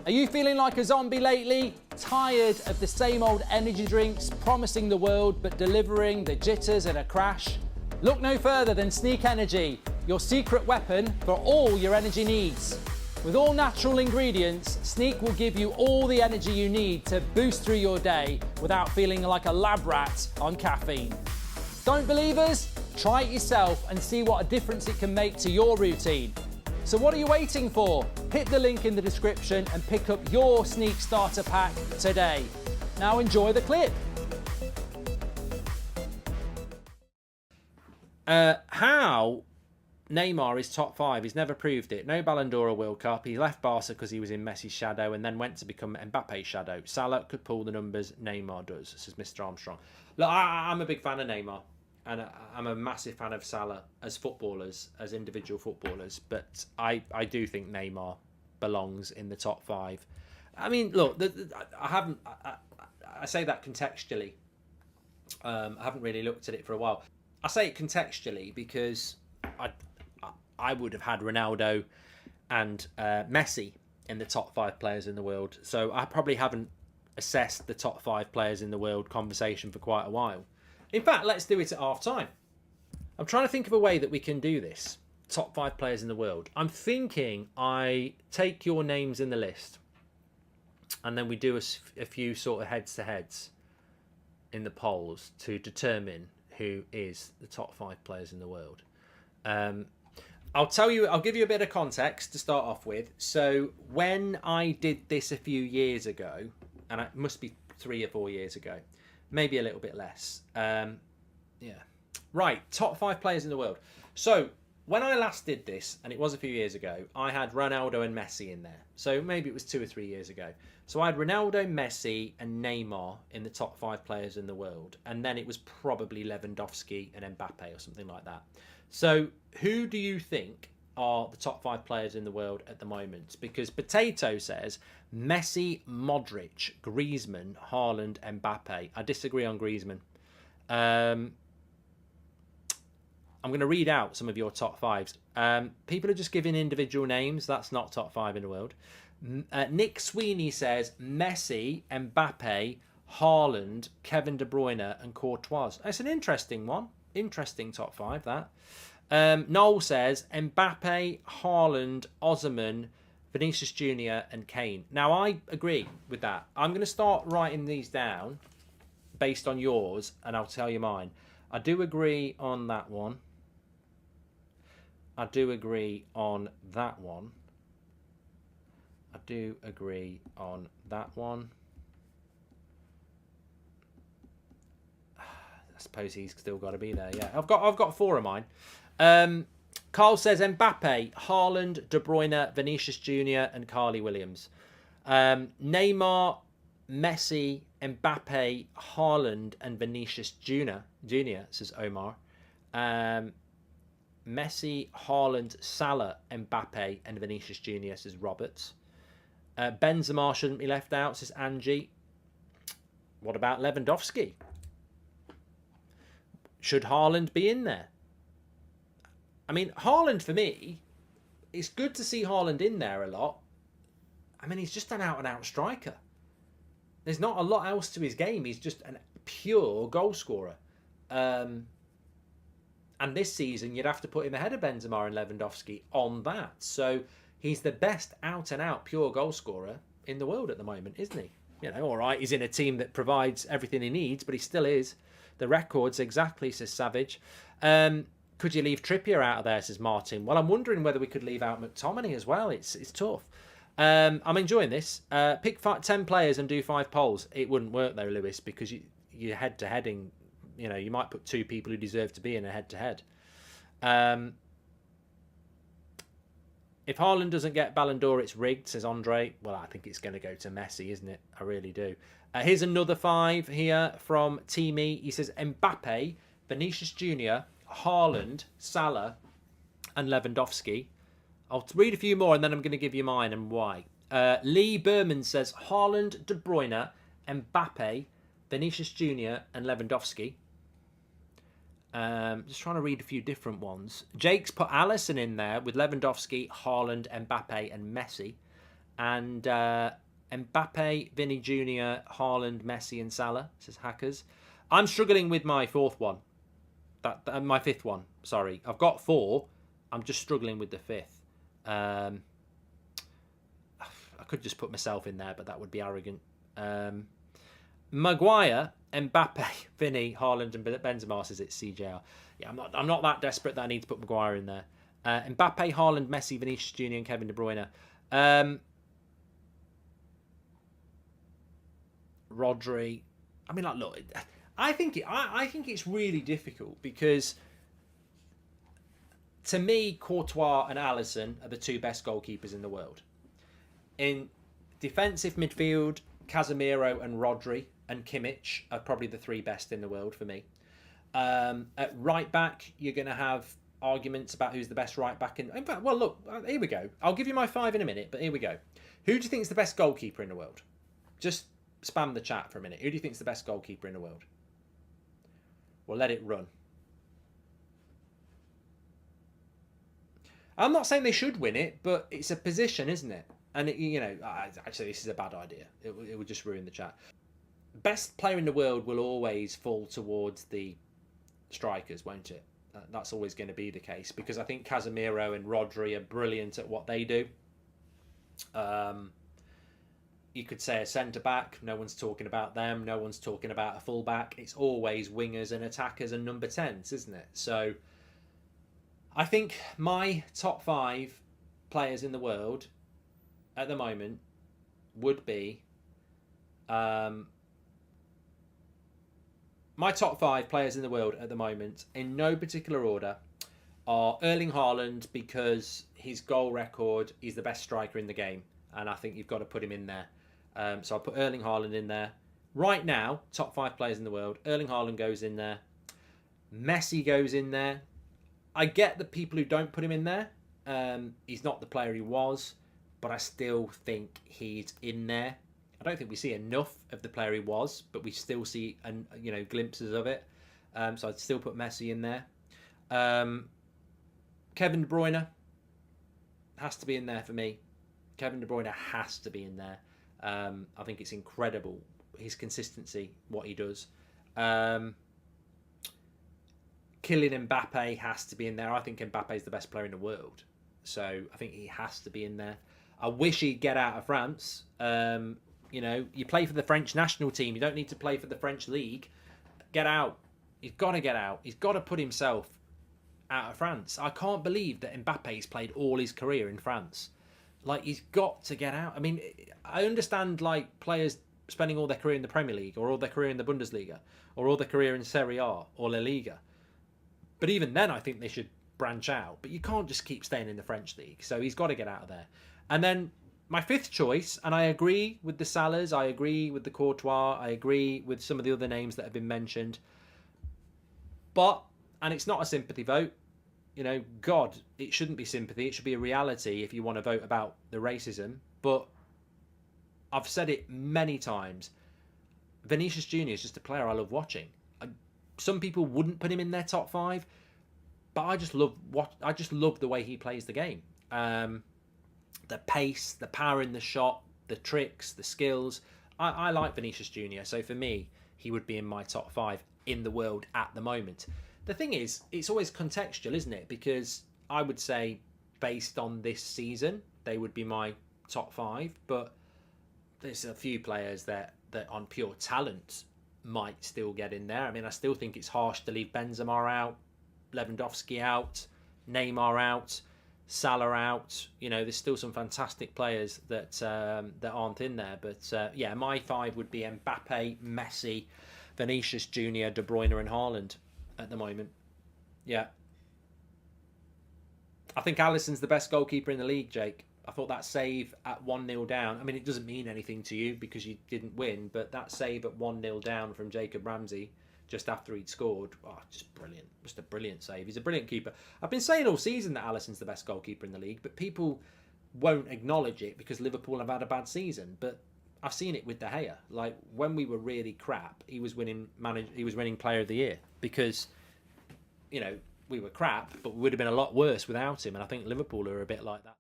Are you feeling like a zombie lately? Tired of the same old energy drinks promising the world but delivering the jitters and a crash? Look no further than Sneak Energy, your secret weapon for all your energy needs. With all natural ingredients, Sneak will give you all the energy you need to boost through your day without feeling like a lab rat on caffeine. Don't believe us? Try it yourself and see what a difference it can make to your routine. So what are you waiting for? Hit the link in the description and pick up your Sneak Starter Pack today. Now enjoy the clip. How Neymar is top 5. He's never proved it. No Ballon d'Or or World Cup. He left Barca because he was in Messi's shadow and then went to become Mbappe's shadow. Salah could pull the numbers Neymar does, says Mr. Armstrong. Look, I'm a big fan of Neymar. And I'm a massive fan of Salah as footballers, as individual footballers. But I do think Neymar belongs in the top 5. I mean, look, I say that contextually. I haven't really looked at it for a while. I say it contextually because I would have had Ronaldo and Messi in the top 5 players in the world. So I probably haven't assessed the top 5 players in the world conversation for quite a while. In fact, let's do it at half time. I'm trying to think of a way that we can do this. Top 5 players in the world. I'm thinking I take your names in the list and then we do a few sort of heads-to-heads in the polls to determine who is the top 5 players in the world. I'll give you a bit of context to start off with. So when I did this a few years ago, and it must be 3 or 4 years ago, maybe a little bit less. Yeah. Right, top 5 players in the world. So when I last did this, and it was a few years ago, I had Ronaldo and Messi in there. So maybe it was 2 or 3 years ago. So I had Ronaldo, Messi and Neymar in the top 5 players in the world. And then it was probably Lewandowski and Mbappe or something like that. So who do you think are the top 5 players in the world at the moment? Because Potato says Messi, Modric, Griezmann, Haaland, Mbappe. I disagree on Griezmann. I'm going to read out some of your top 5s. People are just giving individual names. That's not top 5 in the world. Nick Sweeney says Messi, Mbappe, Haaland, Kevin De Bruyne and Courtois. That's an interesting one. Interesting top 5, that. Noel says Mbappe, Haaland, Osimhen, Vinicius Jr. and Kane. Now, I agree with that. I'm going to start writing these down based on yours, and I'll tell you mine. I do agree on that one. I do agree on that one. I do agree on that one. I suppose he's still got to be there. Yeah, I've got 4 of mine. Carl says Mbappe, Haaland, De Bruyne, Vinicius Jr. and Carly Williams. Neymar, Messi, Mbappe, Haaland and Vinicius Jr. says Omar. Messi, Haaland, Salah, Mbappe and Vinicius Jr. says Roberts. Benzema shouldn't be left out, says Angie. What about Lewandowski? Should Haaland be in there? I mean, Haaland, for me, it's good to see Haaland in there a lot. I mean, he's just an out-and-out striker. There's not a lot else to his game. He's just a pure goal scorer. And this season, you'd have to put him ahead of Benzema and Lewandowski on that. So he's the best out-and-out pure goal scorer in the world at the moment, isn't he? You know, all right, he's in a team that provides everything he needs, but he still is. The records, exactly, says Savage. Could you leave Trippier out of there, says Martin? Well, I'm wondering whether we could leave out McTominay as well. It's tough. I'm enjoying this. Pick 10 players and do 5 polls. It wouldn't work, though, Lewis, because you're head-to-heading. You know, you might put 2 people who deserve to be in a head-to-head. If Haaland doesn't get Ballon d'Or, it's rigged, says Andre. Well, I think it's going to go to Messi, isn't it? I really do. Here's another 5 here from Teamy. He says Mbappe, Vinicius Jr., Haaland, Salah, and Lewandowski. I'll read a few more and then I'm going to give you mine and why. Lee Berman says Haaland, De Bruyne, Mbappe, Vinicius Jr. and Lewandowski. Just trying to read a few different ones. Jake's put Alisson in there with Lewandowski, Haaland, Mbappe and Messi. And Mbappe, Vinny Jr., Haaland, Messi, and Salah, says Hackers. I'm struggling with my fourth one. My fifth one, sorry. I've got four. I'm just struggling with the fifth. I could just put myself in there, but that would be arrogant. Maguire, Mbappe, Vinny, Haaland, and Benzema says it's CJR. Yeah, I'm not that desperate that I need to put Maguire in there. Mbappe, Haaland, Messi, Vinicius Jr., and Kevin De Bruyne. Rodri. I mean, like, look, I think it's really difficult because, to me, Courtois and Alisson are the two best goalkeepers in the world. In defensive midfield, Casemiro and Rodri and Kimmich are probably the three best in the world for me. At right back, you're going to have arguments about who's the best right back. In fact, well, look, here we go. I'll give you my five in a minute, but here we go. Who do you think is the best goalkeeper in the world? Just spam the chat for a minute. Who do you think is the best goalkeeper in the world? We'll let it run. I'm not saying they should win it, but it's a position, isn't it? And, actually, this is a bad idea. It would just ruin the chat. Best player in the world will always fall towards the strikers, won't it? That's always going to be the case because I think Casemiro and Rodri are brilliant at what they do. You could say a centre-back. No one's talking about them. No one's talking about a full-back. It's always wingers and attackers and number 10s, isn't it? So I think my top 5 players in the world at the moment would be... my top 5 players in the world at the moment, in no particular order, are Erling Haaland because his goal record, he's the best striker in the game. And I think you've got to put him in there. So I'll put Erling Haaland in there. Right now, top 5 players in the world, Erling Haaland goes in there. Messi goes in there. I get the people who don't put him in there. He's not the player he was, but I still think he's in there. I don't think we see enough of the player he was, but we still see glimpses of it. So I'd still put Messi in there. Kevin De Bruyne has to be in there for me. Kevin De Bruyne has to be in there. I think it's incredible, his consistency, what he does. Kylian Mbappe has to be in there. I think Mbappe is the best player in the world. So I think he has to be in there. I wish he'd get out of France. You play for the French national team. You don't need to play for the French league. Get out. He's got to get out. He's got to put himself out of France. I can't believe that Mbappe's played all his career in France. Like, he's got to get out. I mean, I understand, like, players spending all their career in the Premier League or all their career in the Bundesliga or all their career in Serie A or La Liga. But even then, I think they should branch out. But you can't just keep staying in the French league. So he's got to get out of there. And then my fifth choice, and I agree with the Salahs, I agree with the Courtois, I agree with some of the other names that have been mentioned. But, and it's not a sympathy vote, God, it shouldn't be sympathy. It should be a reality if you want to vote about the racism. But I've said it many times. Vinicius Jr. is just a player I love watching. Some people wouldn't put him in their top 5, but I just love the way he plays the game. The pace, the power in the shot, the tricks, the skills. I like Vinicius Jr. So for me, he would be in my top 5 in the world at the moment. The thing is, it's always contextual, isn't it? Because I would say, based on this season, they would be my top 5. But there's a few players that on pure talent might still get in there. I mean, I still think it's harsh to leave Benzema out, Lewandowski out, Neymar out, Salah out. There's still some fantastic players that aren't in there. But my 5 would be Mbappe, Messi, Vinicius Jr., De Bruyne, and Haaland at the moment. Yeah. I think Alisson's the best goalkeeper in the league, Jake. I thought that save at 1-0 down, I mean, it doesn't mean anything to you because you didn't win, but that save at 1-0 down from Jacob Ramsey just after he'd scored, just brilliant. Just a brilliant save. He's a brilliant keeper. I've been saying all season that Alisson's the best goalkeeper in the league, but people won't acknowledge it because Liverpool have had a bad season. But I've seen it with De Gea. Like, when we were really crap, he was winning Player of the Year because, we were crap, but we would have been a lot worse without him. And I think Liverpool are a bit like that.